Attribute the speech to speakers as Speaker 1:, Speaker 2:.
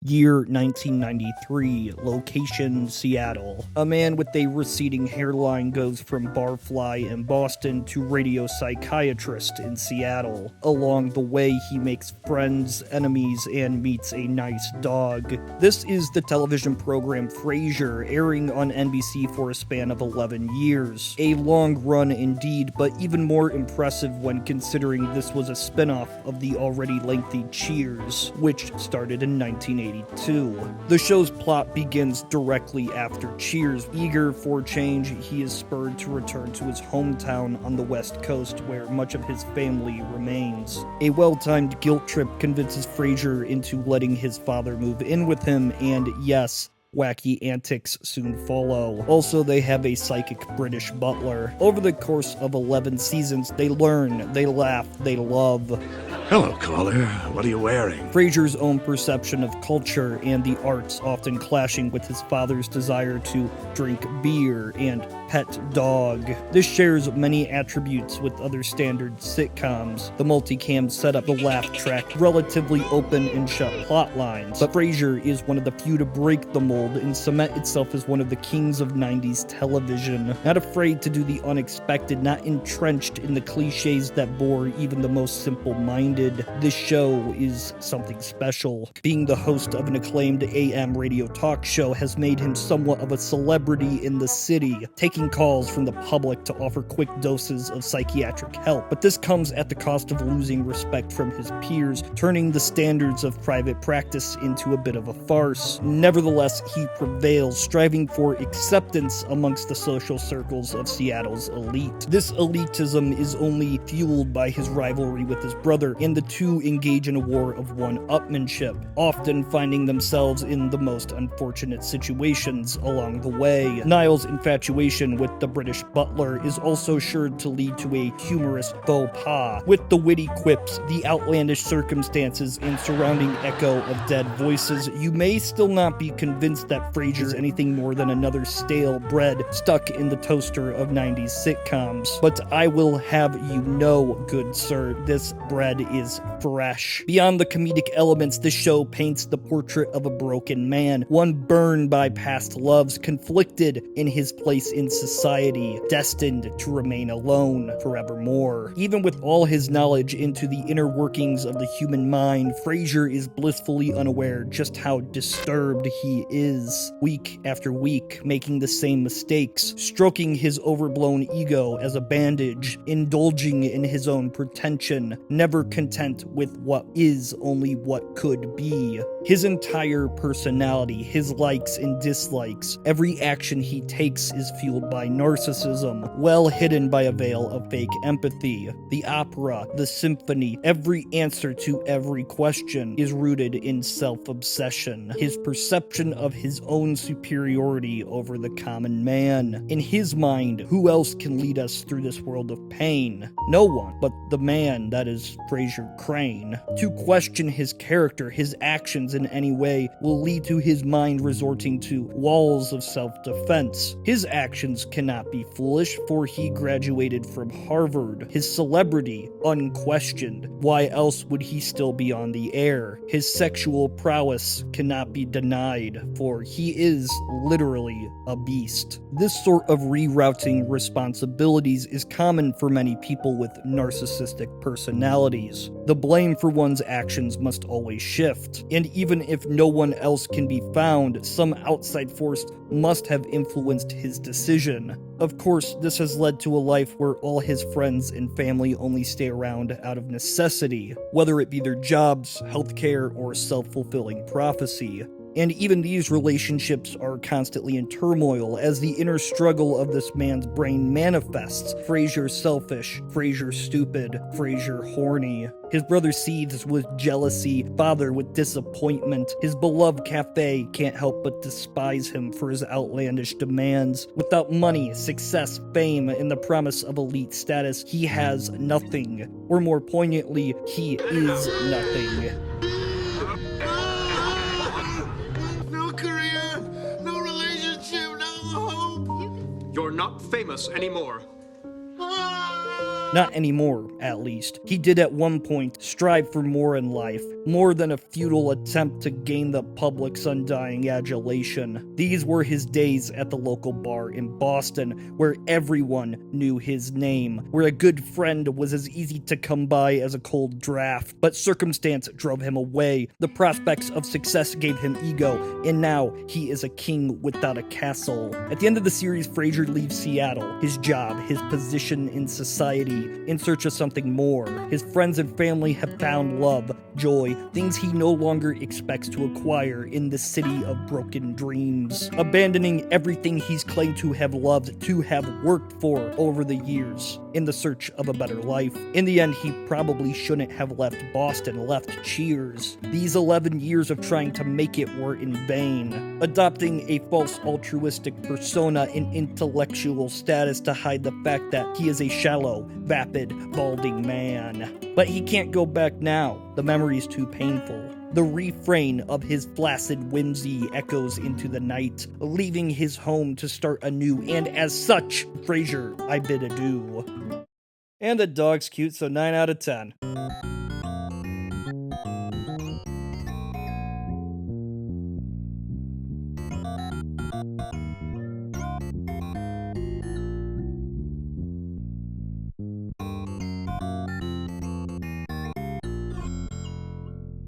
Speaker 1: Year 1993, location Seattle. A man with a receding hairline goes from barfly in Boston to radio psychiatrist in Seattle. Along the way, he makes friends, enemies, and meets a nice dog. This is the television program Frasier, airing on NBC for a span of 11 years. A long run indeed, but even more impressive when considering this was a spin-off of the already lengthy Cheers, which started in 1982. The show's plot begins directly after Cheers. Eager for change, he is spurred to return to his hometown on the West Coast, where much of his family remains. A well-timed guilt trip convinces Frasier into letting his father move in with him, and yes, wacky antics soon follow. Also, they have a psychic British butler. Over the course of 11 seasons, they learn, they laugh, they love.
Speaker 2: Hello, caller. What are you wearing?
Speaker 1: Frasier's own perception of culture and the arts often clashing with his father's desire to drink beer and pet dog. This shares many attributes with other standard sitcoms. The multicam setup, the laugh track, relatively open and shut plot lines. But Frasier is one of the few to break the mold and cement itself as one of the kings of 90s television. Not afraid to do the unexpected, not entrenched in the cliches that bore even the most simple-minded. This show is something special. Being the host of an acclaimed AM radio talk show has made him somewhat of a celebrity in the city, taking calls from the public to offer quick doses of psychiatric help. But this comes at the cost of losing respect from his peers, turning the standards of private practice into a bit of a farce. Nevertheless, he prevails, striving for acceptance amongst the social circles of Seattle's elite. This elitism is only fueled by his rivalry with his brother, and the two engage in a war of one-upmanship, often finding themselves in the most unfortunate situations along the way. Niall's infatuation with the British butler is also sure to lead to a humorous faux pas, with the witty quips, the outlandish circumstances, and surrounding echo of dead voices. You may still not be convinced that Frasier is anything more than another stale bread stuck in the toaster of 90s sitcoms, but I will have you know, good sir, this bread is fresh. Beyond the comedic elements, this show paints the portrait of a broken man, one burned by past loves, conflicted in his place in society, destined to remain alone forevermore. Even with all his knowledge into the inner workings of the human mind, Frasier is blissfully unaware just how disturbed he is, week after week, making the same mistakes, stroking his overblown ego as a bandage, indulging in his own pretension, never content with what is, only what could be. His entire personality, his likes and dislikes, every action he takes is fueled by narcissism, well hidden by a veil of fake empathy. The opera, the symphony, every answer to every question is rooted in self-obsession, his perception of his own superiority over the common man. In his mind, who else can lead us through this world of pain? No one, but the man that is Frasier Crane. To question his character, his actions in any way, will lead to his mind resorting to walls of self-defense. His actions cannot be foolish, for he graduated from Harvard. His celebrity, unquestioned. Why else would he still be on the air? His sexual prowess cannot be denied, for he is literally a beast. This sort of rerouting responsibilities is common for many people with narcissistic personalities. The blame for one's actions must always shift, and even if no one else can be found, some outside force must have influenced his decision. Of course, this has led to a life where all his friends and family only stay around out of necessity, whether it be their jobs, healthcare, or self-fulfilling prophecy. And even these relationships are constantly in turmoil as the inner struggle of this man's brain manifests. Frasier selfish, Frasier stupid, Frasier horny. His brother seethes with jealousy, father with disappointment. His beloved cafe can't help but despise him for his outlandish demands. Without money, success, fame, and the promise of elite status, he has nothing. Or more poignantly, he is nothing.
Speaker 3: No career, no relationship, no hope.
Speaker 4: You're not famous anymore.
Speaker 3: Ah!
Speaker 1: Not anymore, at least. He did at one point strive for more in life, more than a futile attempt to gain the public's undying adulation. These were his days at the local bar in Boston, where everyone knew his name, where a good friend was as easy to come by as a cold draft. But circumstance drove him away. The prospects of success gave him ego, and now he is a king without a castle. At the end of the series, Frasier leaves Seattle, his job, his position in society, in search of something more. His friends and family have found love, joy, things he no longer expects to acquire in the city of broken dreams, abandoning everything he's claimed to have loved, to have worked for over the years, in the search of a better life. In the end, he probably shouldn't have left Boston, left Cheers. These 11 years of trying to make it were in vain, adopting a false altruistic persona and intellectual status to hide the fact that he is a shallow, vapid, balding man. But he can't go back now. The memory's too painful. The refrain of his flaccid whimsy echoes into the night, leaving his home to start anew, and as such, Frasier, I bid adieu. And the dog's cute, so 9 out of 10.